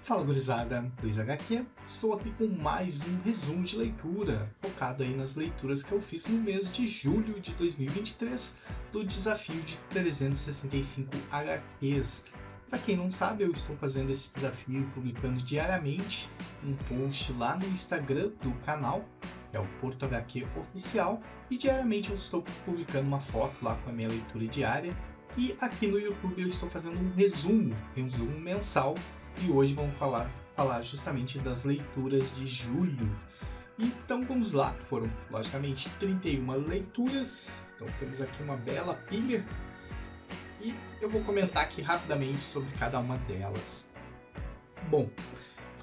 Fala gurizada, Luiz HQ, estou aqui com mais um resumo de leitura, focado aí nas leituras que eu fiz no mês de julho de 2023, do desafio de 365 HQs. Para quem não sabe, eu estou fazendo esse desafio publicando diariamente um post lá no Instagram do canal, que é o Porto HQ Oficial, e diariamente eu estou publicando uma foto lá com a minha leitura diária, e aqui no YouTube eu estou fazendo um resumo mensal. E hoje vamos falar justamente das leituras de julho. Então vamos lá, foram logicamente 31 leituras, então temos aqui uma bela pilha e eu vou comentar aqui rapidamente sobre cada uma delas. Bom,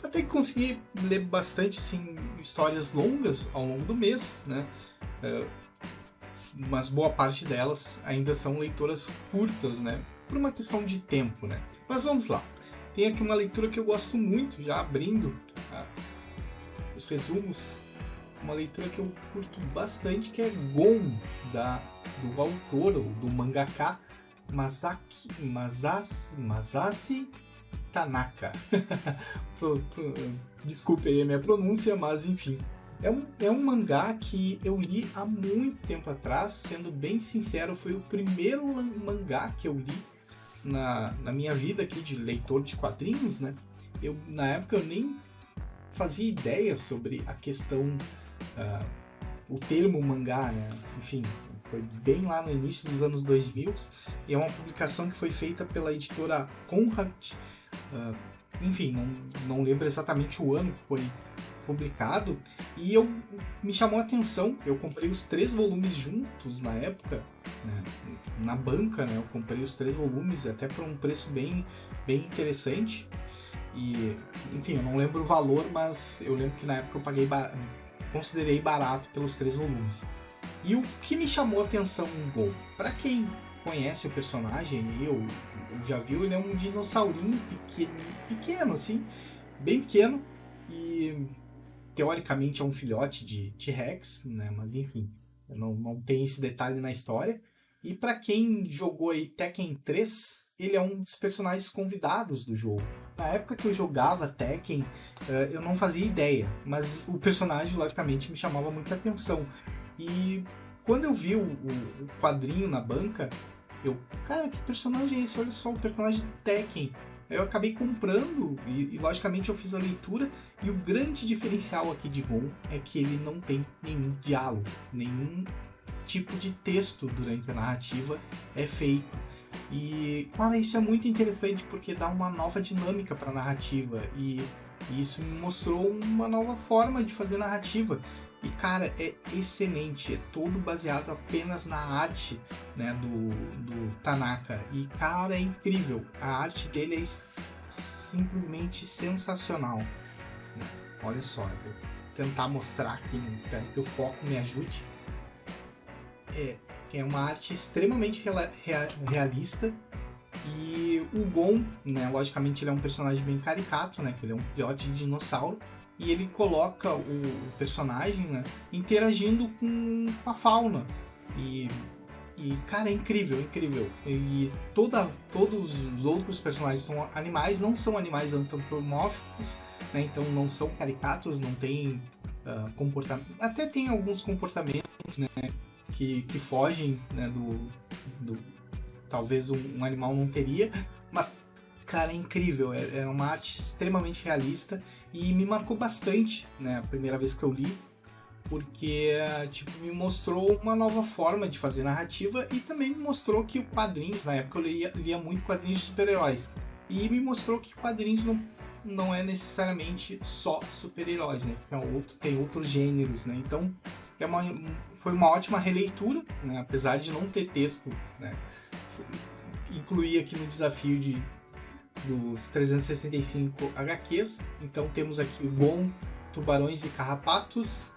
até que consegui ler bastante assim, histórias longas ao longo do mês, né? Mas boa parte delas ainda são leituras curtas, né? Por uma questão de tempo, né? Mas vamos lá. Tem aqui uma leitura que eu gosto muito, já abrindo os resumos, uma leitura que eu curto bastante, que é Gon, do autor, ou do mangaka, Masashi Tanaka. Desculpe aí a minha pronúncia, mas enfim. É um mangá que eu li há muito tempo atrás, sendo bem sincero, foi o primeiro mangá que eu li na minha vida aqui de leitor de quadrinhos, né? Na época eu nem fazia ideia sobre a questão, o termo mangá, né? Enfim, foi bem lá no início dos anos 2000 e é uma publicação que foi feita pela editora Conrad. Enfim, não lembro exatamente o ano que foi publicado, e me chamou a atenção. Eu comprei os 3 volumes juntos na época, né, na banca, né, eu comprei os 3 volumes até por um preço bem interessante, e enfim, eu não lembro o valor, mas eu lembro que na época eu paguei considerei barato pelos 3 volumes. E o que me chamou a atenção em Gon, para quem conhece o personagem, eu já viu, ele é um dinossaurinho pequeno assim, bem pequeno, e teoricamente é um filhote de T-Rex, né? Mas enfim, não tem esse detalhe na história. E para quem jogou aí Tekken 3, ele é um dos personagens convidados do jogo. Na época que eu jogava Tekken, eu não fazia ideia, mas o personagem logicamente me chamava muita atenção. E quando eu vi o quadrinho na banca, cara, que personagem é esse? Olha só, o personagem do Tekken. Eu acabei comprando e logicamente eu fiz a leitura, e o grande diferencial aqui de Gon é que ele não tem nenhum diálogo, nenhum tipo de texto durante a narrativa é feito. E cara, isso é muito interessante porque dá uma nova dinâmica para a narrativa, e isso me mostrou uma nova forma de fazer narrativa. E cara, é excelente, é todo baseado apenas na arte, né, do Tanaka. E cara, é incrível, a arte dele é simplesmente sensacional. Olha só, eu vou tentar mostrar aqui, né? Espero que o foco me ajude. É uma arte extremamente realista. E o Gon, né, logicamente ele é um personagem bem caricato, né, que ele é um filhote de dinossauro. E ele coloca o personagem, né, interagindo com a fauna. E cara, é incrível, incrível. E todos os outros personagens são animais, não são animais antropomórficos, né, então não são caricatos, não tem comportamento. Até tem alguns comportamentos, né, que fogem, né, do talvez um animal não teria, mas cara, é incrível, é uma arte extremamente realista e me marcou bastante, né, a primeira vez que eu li, porque tipo, me mostrou uma nova forma de fazer narrativa, e também me mostrou que quadrinhos, na época eu lia muito quadrinhos de super-heróis, e me mostrou que quadrinhos não é necessariamente só super-heróis, né, tem outros gêneros, né, então foi uma ótima releitura, né, apesar de não ter texto, né, incluí aqui no desafio dos 365 HQs. Então temos aqui o Gon, Tubarões e Carrapatos,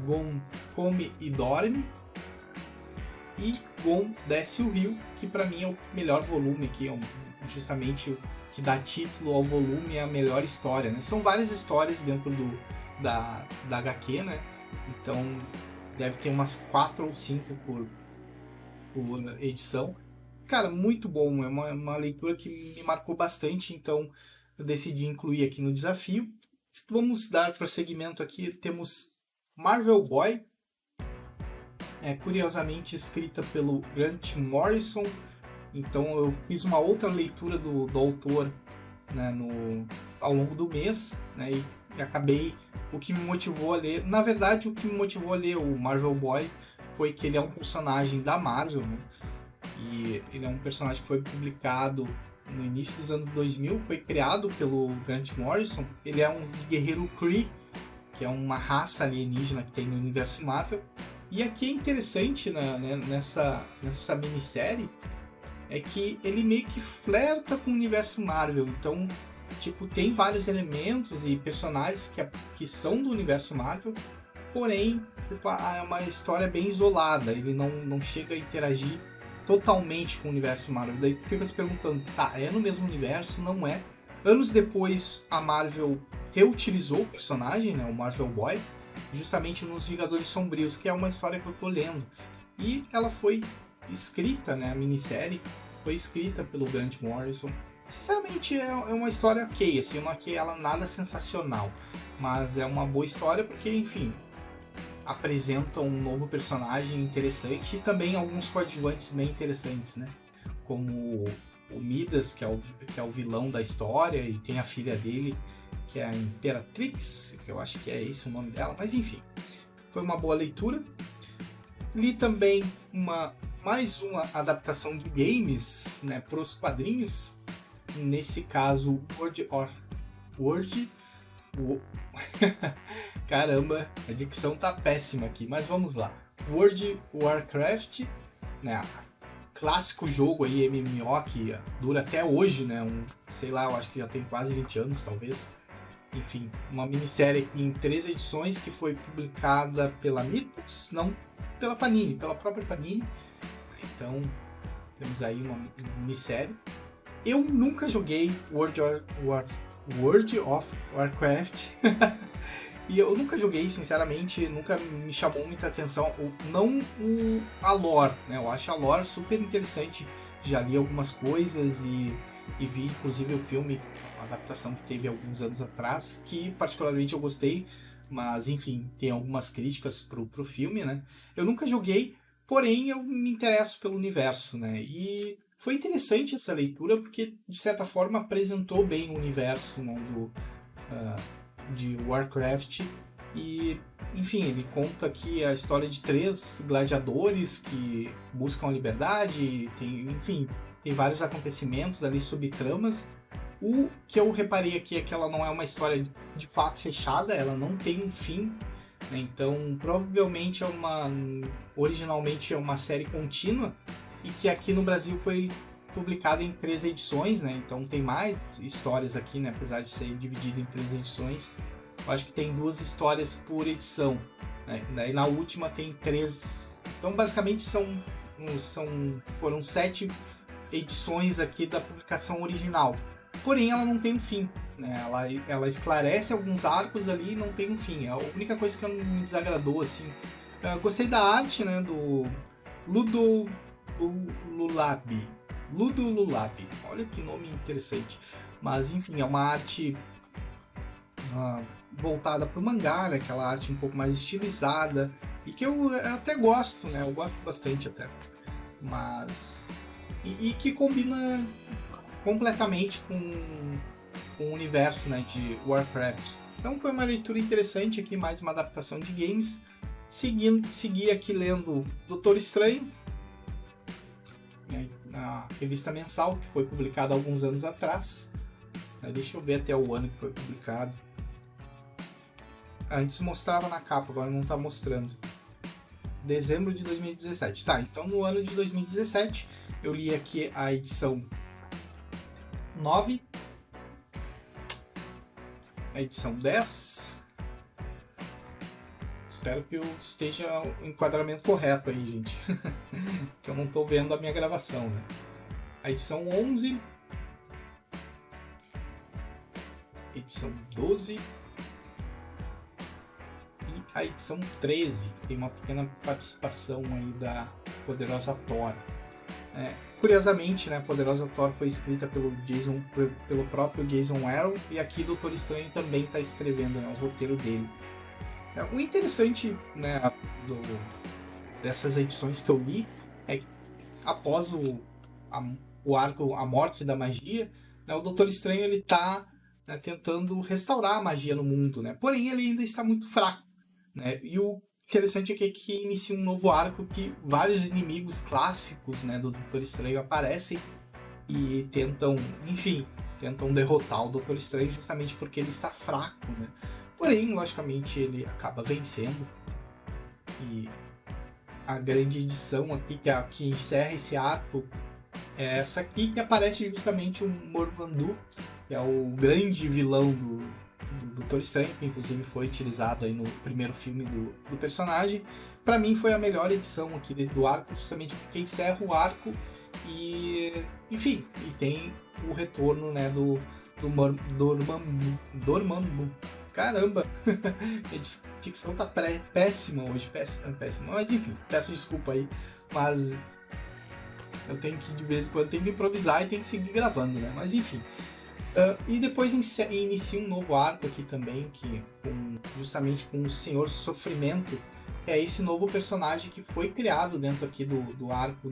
Gon Come e Dorme, e Gon Desce o Rio, que para mim é o melhor volume aqui, justamente o que dá título ao volume, é a melhor história, né? São várias histórias dentro da HQ, né? Então deve ter umas 4 ou 5 por edição. Cara, muito bom, é uma leitura que me marcou bastante, então eu decidi incluir aqui no desafio. Vamos dar prosseguimento aqui. Temos Marvel Boy, curiosamente escrita pelo Grant Morrison. Então eu fiz uma outra leitura do autor, né, ao longo do mês, né, e acabei, o que me motivou a ler, na verdade o que me motivou a ler o Marvel Boy foi que ele é um personagem da Marvel, né, e ele é um personagem que foi publicado no início dos anos 2000, foi criado pelo Grant Morrison. Ele é um guerreiro Kree, que é uma raça alienígena que tem no universo Marvel. E aqui é interessante, né, nessa minissérie, é que ele meio que flerta com o universo Marvel. Então, tipo, tem vários elementos e personagens que são do universo Marvel, porém, tipo, é uma história bem isolada. Ele não chega a interagir totalmente com o universo Marvel. Daí tu fica se perguntando, tá, é no mesmo universo? Não é. Anos depois, a Marvel reutilizou o personagem, né, o Marvel Boy, justamente nos Vingadores Sombrios, que é uma história que eu tô lendo. E ela foi escrita, né, a minissérie foi escrita pelo Grant Morrison. Sinceramente, é uma história ok, assim, eu não achei ela nada sensacional, mas é uma boa história porque, enfim, apresenta um novo personagem interessante e também alguns coadjuvantes bem interessantes, né? Como o Midas, que é o vilão da história, e tem a filha dele, que é a Imperatrix, que eu acho que é esse o nome dela, mas enfim, foi uma boa leitura. Li também mais uma adaptação de games, né, para os quadrinhos, nesse caso Caramba, a dicção tá péssima aqui, mas vamos lá. World Warcraft, né, clássico jogo aí, MMO, que dura até hoje, né, sei lá, eu acho que já tem quase 20 anos, talvez. Enfim, uma minissérie em 3 edições que foi publicada pela Mythos, não pela Panini, pela própria Panini. Então, temos aí uma minissérie. Eu nunca joguei World of Warcraft. E eu nunca joguei, sinceramente, nunca me chamou muita atenção. Não a lore, né? Eu acho a lore super interessante. Já li algumas coisas e vi, inclusive, o filme, a adaptação que teve alguns anos atrás, que particularmente eu gostei. Mas, enfim, tem algumas críticas pro filme, né? Eu nunca joguei, porém eu me interesso pelo universo, né? E foi interessante essa leitura porque, de certa forma, apresentou bem o universo, né, de Warcraft. E, enfim, ele conta aqui a história de 3 gladiadores que buscam a liberdade. Tem vários acontecimentos ali, subtramas. O que eu reparei aqui é que ela não é uma história de fato fechada, ela não tem um fim, né? Então provavelmente originalmente é uma série contínua e que aqui no Brasil foi publicada em 3 edições, né? Então tem mais histórias aqui, né? Apesar de ser dividido em 3 edições, eu acho que tem 2 histórias por edição, né? Daí na última tem 3, então basicamente foram 7 edições aqui da publicação original. Porém, ela não tem um fim, né? Ela esclarece alguns arcos ali e não tem um fim. A única coisa que me desagradou, assim... Eu gostei da arte, né? Do Ludo Lulabi. Olha que nome interessante. Mas, enfim, é uma arte voltada para o mangá, né? Aquela arte um pouco mais estilizada. E que eu até gosto, né? Eu gosto bastante até. Mas... E que combina completamente com o universo, né, de Warcraft. Então foi uma leitura interessante aqui, mais uma adaptação de games. Segui aqui lendo Doutor Estranho, né, na revista mensal, que foi publicada há alguns anos atrás. Deixa eu ver até o ano que foi publicado. Antes mostrava na capa, agora não está mostrando. Dezembro de 2017. Tá, então no ano de 2017 eu li aqui a edição 9, a edição 10. Espero que eu esteja o enquadramento correto aí, gente. Que eu não estou vendo a minha gravação, né? A edição 11, edição 12 e a edição 13. Tem uma pequena participação aí da poderosa Thor. Curiosamente, né, Poderosa Thor foi escrita pelo próprio Jason Aaron, e aqui Doutor Estranho também está escrevendo, né, o roteiro dele. O interessante, né, dessas edições que eu li é que após o arco A Morte da Magia, né, o Doutor Estranho ele está, né, tentando restaurar a magia no mundo, né, porém ele ainda está muito fraco, né, e o interessante é que inicia um novo arco que vários inimigos clássicos, né, do Doutor Estranho aparecem e tentam derrotar o Doutor Estranho justamente porque ele está fraco, né? Porém, logicamente, ele acaba vencendo. E a grande edição aqui, que encerra esse arco, é essa aqui, que aparece justamente o Morvandu, que é o grande vilão do Doutor Estranho, que inclusive foi utilizado aí no primeiro filme do personagem. Para mim foi a melhor edição aqui do arco, justamente porque encerra o arco e, enfim, e tem o retorno, né, do Dormammu. Caramba, a dicção tá péssima hoje, péssima, mas enfim, peço desculpa aí, mas eu tenho que, de vez em quando, tenho que improvisar e tenho que seguir gravando, né, mas enfim. E depois inicia um novo arco aqui também, justamente com o Senhor Sofrimento, que é esse novo personagem que foi criado dentro aqui do arco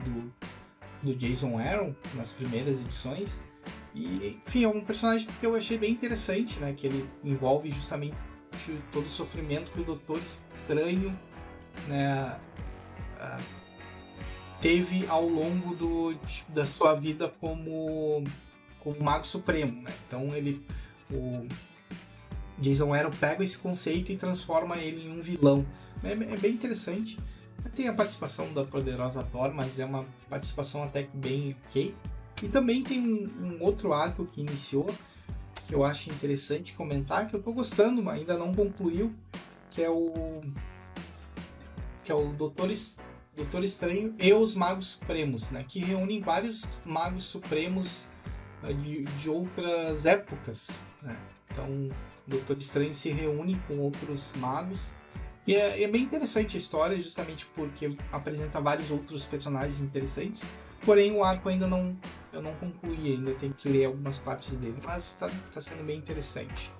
do Jason Aaron, nas primeiras edições. E, enfim, é um personagem que eu achei bem interessante, né? Que ele envolve justamente todo o sofrimento que o Doutor Estranho, né, teve ao longo da sua vida como Mago Supremo, né? Então o Jason Aaron pega esse conceito e transforma ele em um vilão. É bem interessante. Tem a participação da Poderosa Thor, mas é uma participação até que bem ok. E também tem um outro arco que iniciou, que eu acho interessante comentar, que eu tô gostando, mas ainda não concluiu, que é o Doutor Estranho e os Magos Supremos, né? Que reúnem vários Magos Supremos de outras épocas, né? Então, o Doutor Estranho se reúne com outros magos e é bem interessante a história, justamente porque apresenta vários outros personagens interessantes. Porém, o arco eu não concluí ainda, tenho que ler algumas partes dele, mas tá sendo bem interessante.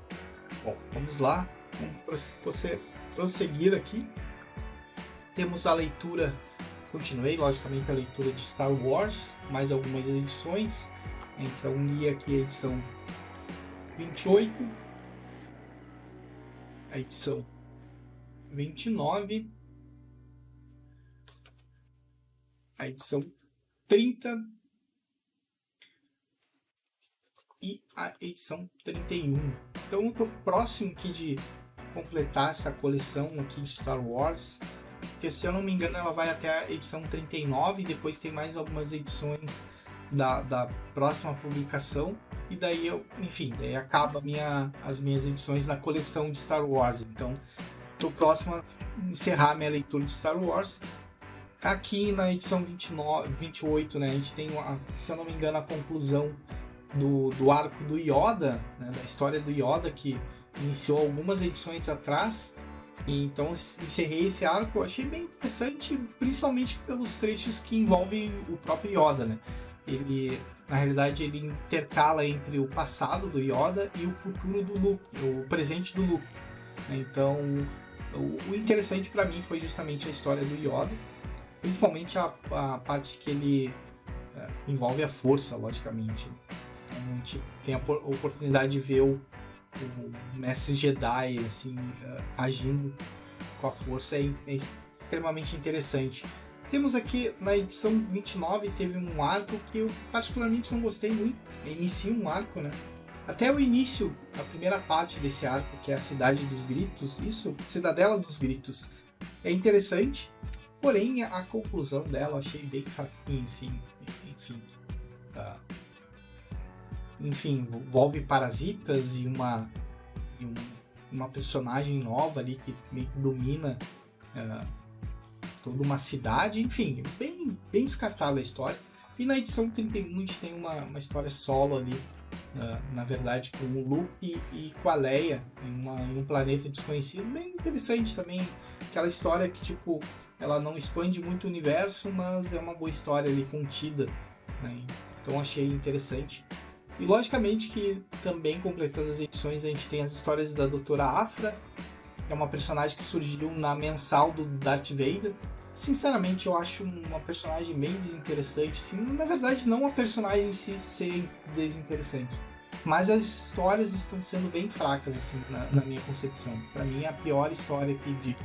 Bom, vamos lá, vamos prosseguir aqui. Temos a leitura, continuei logicamente a leitura de Star Wars, mais algumas edições. Então li aqui a edição 28, a edição 29, a edição 30 e a edição 31. Então eu estou próximo aqui de completar essa coleção aqui de Star Wars, porque se eu não me engano ela vai até a edição 39, depois tem mais algumas edições da próxima publicação, e daí daí acaba as minhas edições na coleção de Star Wars. Então estou próximo a encerrar minha leitura de Star Wars. Aqui na edição 28, né, a gente tem, se eu não me engano, a conclusão do arco do Yoda, né, da história do Yoda, que iniciou algumas edições atrás. E então encerrei esse arco, eu achei bem interessante, principalmente pelos trechos que envolvem o próprio Yoda, né? Na realidade, ele intercala entre o passado do Yoda e o futuro do Luke, o presente do Luke. Então, o interessante para mim foi justamente a história do Yoda, principalmente a parte que ele envolve a força, logicamente. Então, a gente tem a oportunidade de ver o mestre Jedi assim, agindo com a força, é extremamente interessante. Temos aqui na edição 29, teve um arco que eu particularmente não gostei muito. Inicia um arco, né? Até o início, a primeira parte desse arco, que é a Cidade dos Gritos, Cidadela dos Gritos, é interessante, porém a conclusão dela eu achei bem fraquinha, assim, enfim, envolve parasitas e uma personagem nova ali que meio que domina toda uma cidade, enfim, bem descartável a história. E na edição 31 a gente tem uma história solo ali, na verdade, com o Luke e com a Leia em um planeta desconhecido, bem interessante também. Aquela história que, tipo, ela não expande muito o universo, mas é uma boa história ali, contida, né? Então achei interessante. E logicamente que também completando as edições a gente tem as histórias da Doutora Aphra, que é uma personagem que surgiu na mensal do Darth Vader. Sinceramente, eu acho uma personagem bem desinteressante. Assim, na verdade, não a personagem em si ser desinteressante, mas as histórias estão sendo bem fracas, assim, na minha concepção. Para mim, a pior história aqui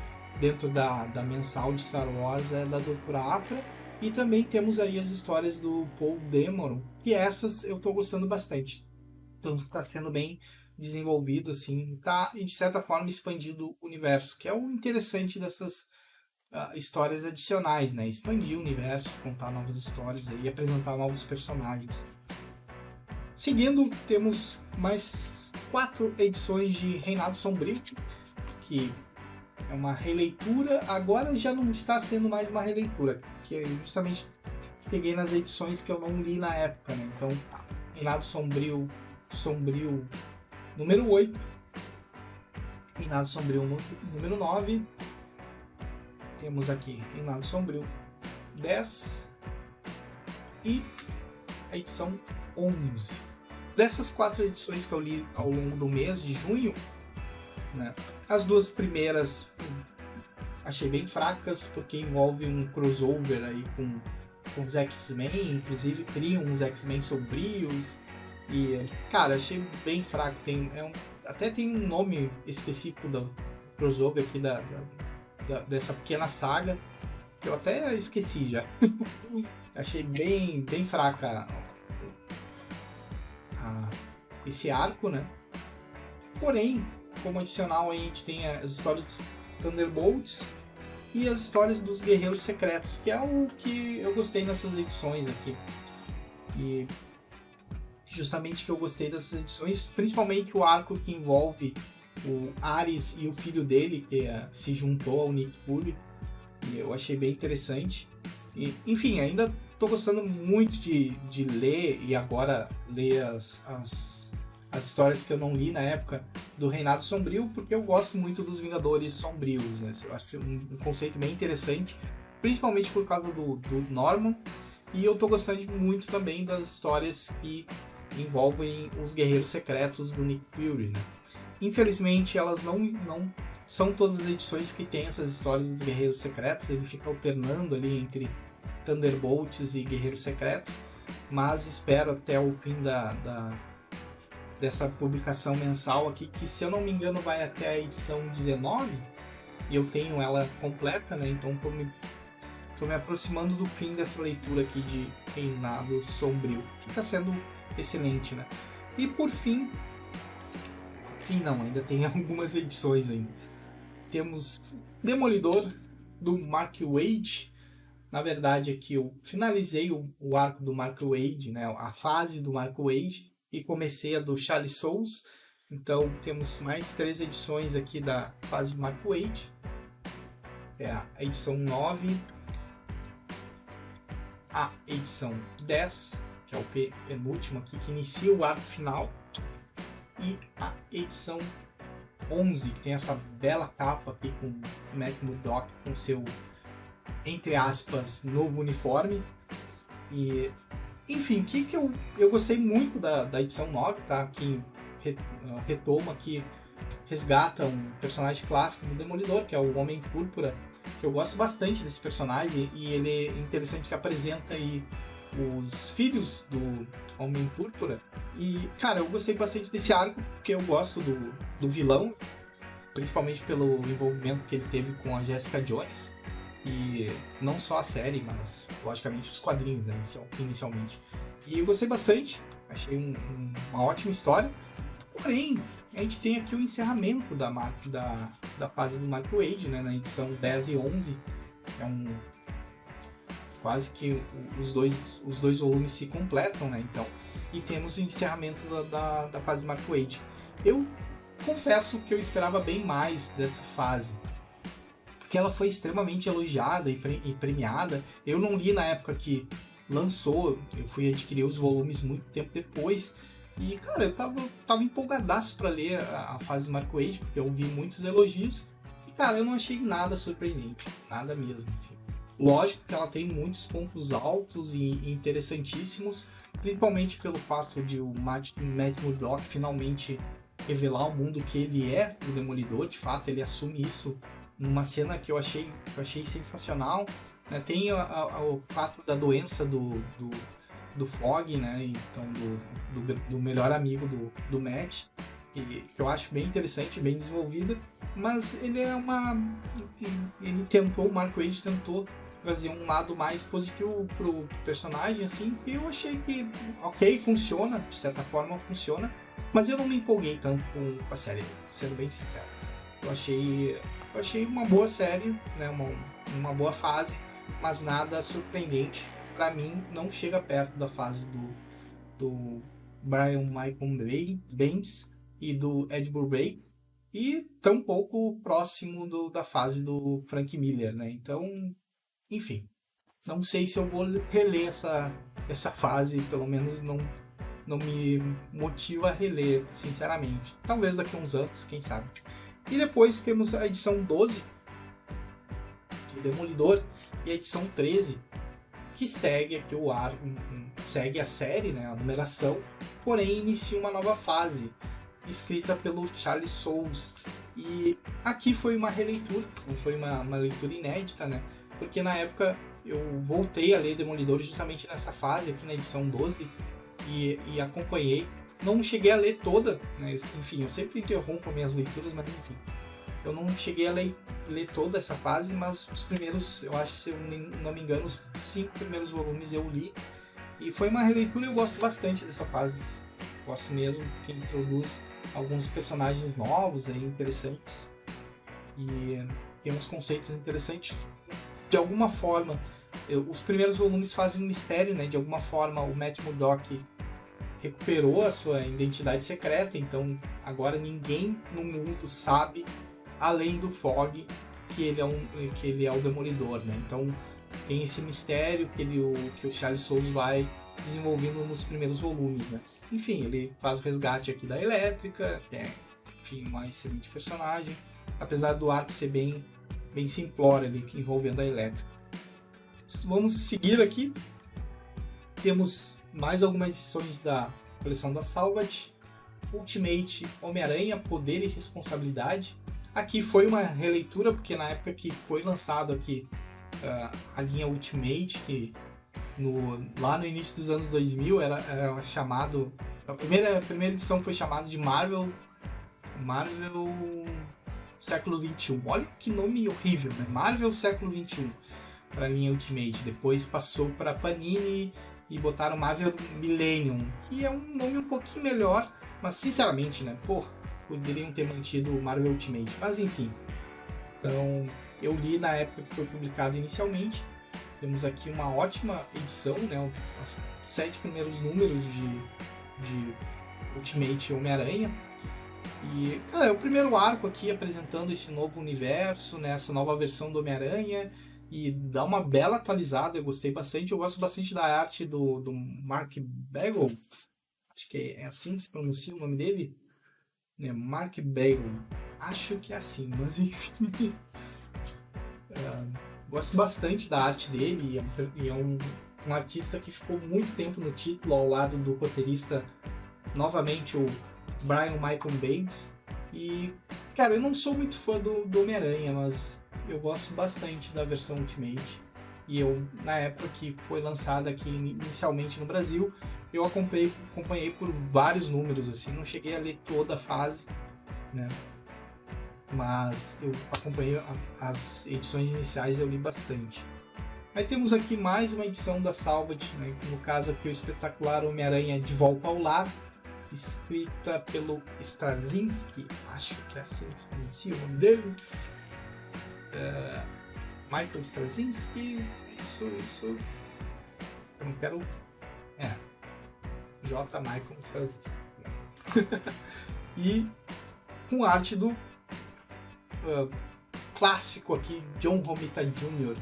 dentro da mensal de Star Wars é da Doutora Aphra. E também temos aí as histórias do Paul Dameron, que essas eu tô gostando bastante. Então está sendo bem desenvolvido, assim, tá, e de certa forma expandindo o universo, que é o interessante dessas histórias adicionais, né? Expandir o universo, contar novas histórias e apresentar novos personagens. Seguindo, temos mais 4 edições de Reinado Sombrio, que é uma releitura, agora já não está sendo mais uma releitura, que eu justamente peguei nas edições que eu não li na época, né? Então, Reinado Sombrio número 8, Reinado Sombrio número 9, temos aqui Reinado Sombrio 10 e a edição 11. Dessas 4 edições que eu li ao longo do mês de junho, né, as 2 primeiras achei bem fracas, porque envolve um crossover aí com os X-Men, inclusive criam uns X-Men sombrios. E, cara, achei bem fraco. Até tem um nome específico do crossover aqui dessa pequena saga, que eu até esqueci já. Achei bem fraca esse arco, né? Porém, como adicional, a gente tem as histórias dos Thunderbolts e as histórias dos Guerreiros Secretos, que é o que eu gostei nessas edições aqui. E justamente que eu gostei dessas edições, principalmente o arco que envolve o Ares e o filho dele, que se juntou ao Nick Fury, e eu achei bem interessante. E, enfim, ainda estou gostando muito de ler, e agora ler as histórias que eu não li na época do Reinado Sombrio, porque eu gosto muito dos Vingadores Sombrios, né? Eu acho um conceito bem interessante, principalmente por causa do Norman, e eu estou gostando muito também das histórias que envolvem os Guerreiros Secretos do Nick Fury, né? Infelizmente, elas não são todas as edições que tem essas histórias dos Guerreiros Secretos, ele fica alternando ali entre Thunderbolts e Guerreiros Secretos, mas espero até o fim dessa publicação mensal aqui, que se eu não me engano vai até a edição 19, e eu tenho ela completa, né? Então tô me aproximando do fim dessa leitura aqui de Reinado Sombrio, que está sendo excelente, né? E por fim não, ainda tem algumas edições ainda. Temos Demolidor, do Mark Waid. Na verdade, aqui eu finalizei o arco do Mark Waid, né? A fase do Mark Waid, e comecei a do Charlie Souls. Então temos mais 3 edições aqui da fase do Mark Waid. É a edição 9, a edição 10, que é o penúltimo aqui, que inicia o arco final, e a edição 11, que tem essa bela capa aqui com o Matt Murdock com seu, entre aspas, novo uniforme. E, enfim, que eu gostei muito da edição 9, tá? Que retoma aqui, resgata um personagem clássico do Demolidor, que é o Homem Púrpura, que eu gosto bastante desse personagem, e ele é interessante que apresenta aí os filhos do Homem Púrpura. E, cara, eu gostei bastante desse arco, porque eu gosto do vilão, principalmente pelo envolvimento que ele teve com a Jessica Jones, e não só a série, mas logicamente os quadrinhos, né, inicialmente. E eu gostei bastante, achei uma ótima história. Porém, a gente tem aqui o encerramento da fase do Mark Waid, né, na edição 10 e 11. Quase que os dois volumes se completam, né? Então, e temos o encerramento da fase do Mark Waid. Eu confesso que eu esperava bem mais dessa fase, porque ela foi extremamente elogiada e premiada. Eu não li na época que lançou, eu fui adquirir os volumes muito tempo depois. E, cara, eu tava empolgadaço pra ler a fase Mark Waid, porque eu ouvi muitos elogios. E, cara, eu não achei nada surpreendente, nada mesmo, enfim. Lógico que ela tem muitos pontos altos e interessantíssimos, principalmente pelo fato de o Matt Murdock finalmente revelar ao mundo que ele é o Demolidor. De fato, ele assume isso numa cena que eu achei sensacional. Tem o fato da doença do Fog, né? Então, do melhor amigo do Matt, que eu acho bem interessante, bem desenvolvida. Mas ele o Mark Waid tentou trazer um lado mais positivo pro personagem, assim, e eu achei que, ok, funciona, de certa forma funciona, mas eu não me empolguei tanto com a série, sendo bem sincero. Eu achei uma boa série, né, uma boa fase, mas nada surpreendente. Pra mim, não chega perto da fase do Brian Michael Bendis e do Ed Brubaker, e tampouco próximo da fase do Frank Miller, né? Então, enfim, não sei se eu vou reler essa fase, pelo menos não me motiva a reler, sinceramente. Talvez daqui a uns anos, quem sabe. E depois temos a edição 12, que é Demolidor, e a edição 13, que segue aqui segue a série, né, a numeração, porém inicia uma nova fase, escrita pelo Charlie Soule. E aqui foi uma releitura, não foi uma leitura inédita, né? Porque na época eu voltei a ler Demolidor justamente nessa fase, aqui na edição 12, e acompanhei. Não cheguei a ler toda, né? Enfim, eu sempre interrompo minhas leituras, mas enfim. Eu não cheguei a ler toda essa fase, mas os primeiros, eu acho, se eu não me engano, os 5 primeiros volumes eu li. E foi uma releitura e eu gosto bastante dessa fase. Gosto mesmo, porque introduz alguns personagens novos, interessantes. E tem uns conceitos interessantes. De alguma forma, os primeiros volumes fazem um mistério, né? De alguma forma, o Matt Murdock recuperou a sua identidade secreta, então agora ninguém no mundo sabe, além do Fog, que ele é o Demolidor, né? Então tem esse mistério que o Charlie Soule vai desenvolvendo nos primeiros volumes, né? Enfim, ele faz o resgate aqui da Elétrica, que é, enfim, uma excelente personagem, apesar do arco ser bem simplório ali, envolvendo a Elétrica. Vamos seguir aqui. Temos mais algumas edições da coleção da Salvage. Ultimate Homem-Aranha, Poder e Responsabilidade. Aqui foi uma releitura, porque na época que foi lançado aqui a linha Ultimate, que lá no início dos anos 2000 era chamado... A primeira edição foi chamada de Marvel Século XXI. Olha que nome horrível, né? Marvel Século XXI para a linha Ultimate. Depois passou para Panini e botaram Marvel Millennium, que é um nome um pouquinho melhor, mas sinceramente, né? Poderiam ter mantido o Marvel Ultimate. Mas enfim. Então, eu li na época que foi publicado inicialmente. Temos aqui uma ótima edição, né? Os 7 primeiros números de Ultimate Homem-Aranha. E, cara, é o primeiro arco aqui apresentando esse novo universo, né? Essa nova versão do Homem-Aranha. E dá uma bela atualizada, eu gostei bastante. Eu gosto bastante da arte do Mark Bagel. Acho que é assim que se pronuncia o nome dele. Mark Bagel. Acho que é assim, mas enfim. Gosto bastante da arte dele. E é um artista que ficou muito tempo no título, ao lado do roteirista, novamente, o Brian Michael Bendis. E, cara, eu não sou muito fã do Homem-Aranha, mas eu gosto bastante da versão Ultimate. E eu, na época que foi lançada aqui inicialmente no Brasil, eu acompanhei por vários números, assim, não cheguei a ler toda a fase, né? Mas eu acompanhei as edições iniciais e eu li bastante. Aí temos aqui mais uma edição da Salvage, né? No caso aqui o espetacular Homem-Aranha de Volta ao Lar, escrita pelo Straczynski, acho que é assim que se pronuncia o nome dele. Michael Straczynski, isso, eu não quero... J. Michael Straczynski. E com arte do clássico aqui, John Romita Jr.,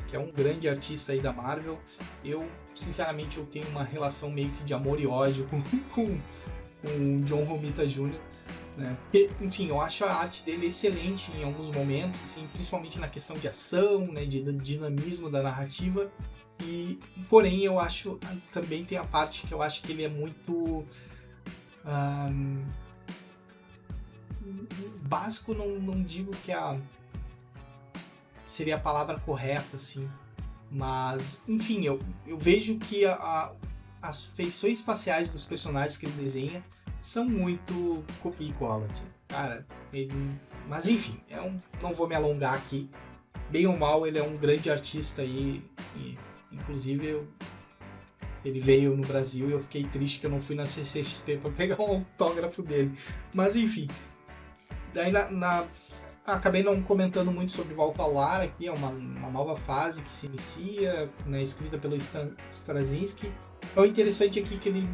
que é um grande artista aí da Marvel. Eu, sinceramente, eu tenho uma relação meio que de amor e ódio com o John Romita Jr., né? Porque, enfim, eu acho a arte dele excelente em alguns momentos, assim, principalmente na questão de ação, né, de dinamismo da narrativa. Porém, eu acho, também tem a parte que eu acho que ele é muito básico, não digo que seria a palavra correta, assim, mas, enfim, eu vejo que as feições faciais dos personagens que ele desenha são muito copia e cola, assim. Cara, mas enfim, não vou me alongar aqui. Bem ou mal, ele é um grande artista aí, e inclusive ele veio no Brasil e eu fiquei triste que eu não fui na CCXP para pegar um autógrafo dele. Mas enfim, daí acabei não comentando muito sobre Volta ao Lar aqui, é uma nova fase que se inicia, né, escrita pelo Stan Straczynski. Então, o interessante aqui é que ele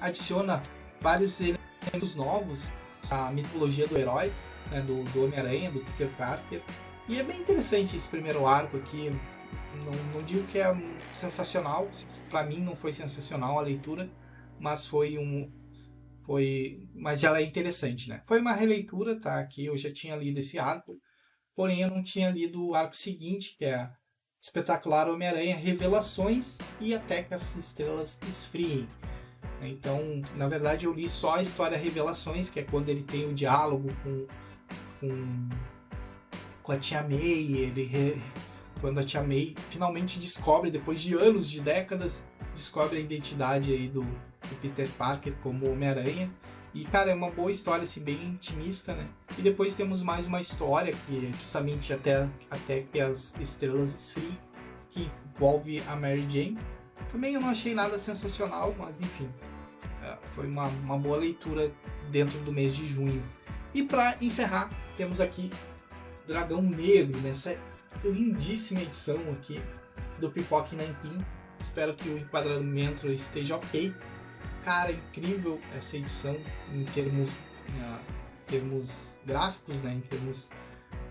adiciona vários elementos novos à mitologia do herói, né, do Homem-Aranha, do Peter Parker. E é bem interessante esse primeiro arco aqui. Não digo que é sensacional, para mim não foi sensacional a leitura, mas mas ela é interessante, né? Foi uma releitura, tá? Que eu já tinha lido esse arco, porém eu não tinha lido o arco seguinte, que é Espetacular Homem-Aranha, Revelações e Até que as Estrelas Esfriem. Então, na verdade, eu li só a história Revelações, que é quando ele tem o diálogo com a Tia May, quando a Tia May finalmente descobre, depois de anos, de décadas, descobre a identidade aí do Peter Parker como Homem-Aranha. E, cara, é uma boa história, assim, bem intimista, né? E depois temos mais uma história, que é justamente até que as estrelas esfriem, que envolve a Mary Jane. Também eu não achei nada sensacional, mas enfim, foi uma boa leitura dentro do mês de junho. E para encerrar, temos aqui Dragão Negro, nessa lindíssima edição aqui do Pipoque Nanquim. Espero que o enquadramento esteja ok. Cara, incrível essa edição em termos gráficos, né? Em termos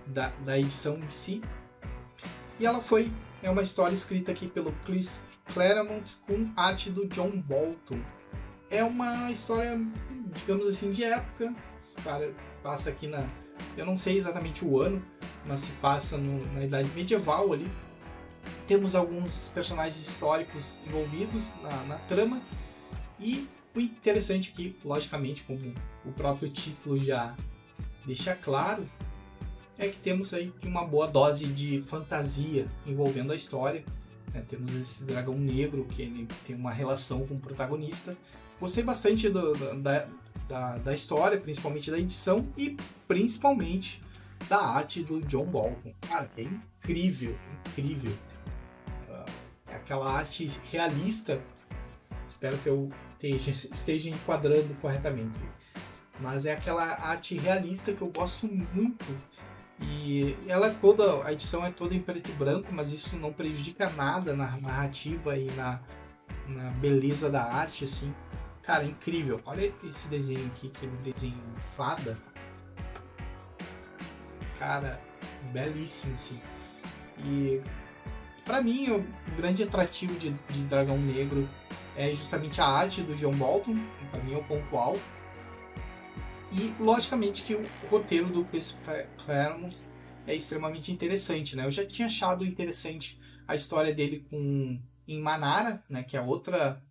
da edição em si. E ela é uma história escrita aqui pelo Chris Claremont com arte do John Bolton. É uma história, digamos assim, de época. Esse cara passa aqui eu não sei exatamente o ano, mas se passa na Idade Medieval ali. Temos alguns personagens históricos envolvidos na trama. E o interessante aqui, logicamente, como o próprio título já deixa claro, é que temos aí uma boa dose de fantasia envolvendo a história. Temos esse dragão negro, que ele tem uma relação com o protagonista. Gostei bastante da história, principalmente da edição e principalmente da arte do John Bolton. Cara, é incrível, incrível. É aquela arte realista. Espero que eu esteja enquadrando corretamente. Mas é aquela arte realista que eu gosto muito. E a edição é toda em preto e branco, mas isso não prejudica nada na narrativa e na beleza da arte, assim. Cara, incrível. Olha esse desenho aqui, aquele desenho de fada. Cara, belíssimo, assim. E pra mim, o grande atrativo de Dragão Negro é justamente a arte do John Bolton. Pra mim é o ponto alto. E, logicamente, que o roteiro do Chris Claremont é extremamente interessante, né? Eu já tinha achado interessante a história dele em Manara, né? Que é outra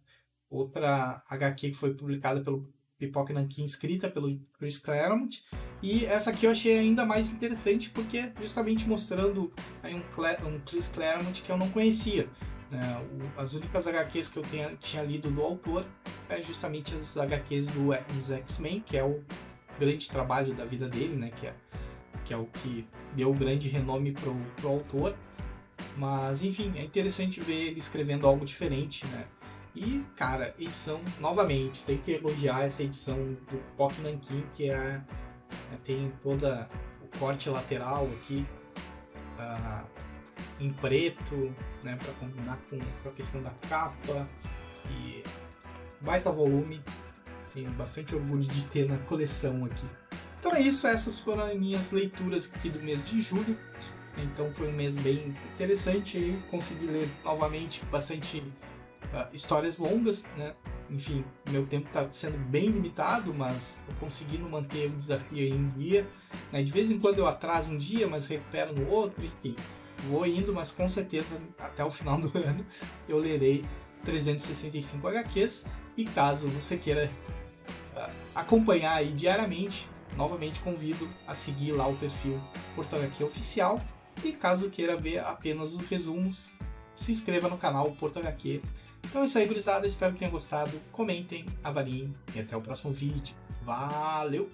HQ que foi publicada pelo Pipoque Nanquim, escrita pelo Chris Claremont. E essa aqui eu achei ainda mais interessante porque justamente mostrando aí um Chris Claremont que eu não conhecia. As únicas HQs que eu tinha lido do autor é justamente as HQs dos X-Men, que é o grande trabalho da vida dele, né? Que é o que deu o grande renome pro autor. Mas, enfim, é interessante ver ele escrevendo algo diferente, né? E, cara, edição, novamente, tem que elogiar essa edição do Pipoque Nanquim, que tem toda o corte lateral aqui, em preto, né, para combinar com a questão da capa. E baita volume, tenho bastante orgulho de ter na coleção aqui. Então é isso, essas foram as minhas leituras aqui do mês de julho. Então foi um mês bem interessante aí, consegui ler novamente bastante histórias longas, né? Enfim, meu tempo está sendo bem limitado, mas tô conseguindo manter o desafio aí em dia, né? De vez em quando eu atraso um dia, mas recupero no outro, enfim. Vou indo, mas com certeza até o final do ano eu lerei 365 HQs, e caso você queira acompanhar aí diariamente, novamente convido a seguir lá o perfil Porto HQ Oficial, e caso queira ver apenas os resumos, se inscreva no canal Porto HQ. Então é isso aí, gurizada, espero que tenham gostado, comentem, avaliem e até o próximo vídeo. Valeu!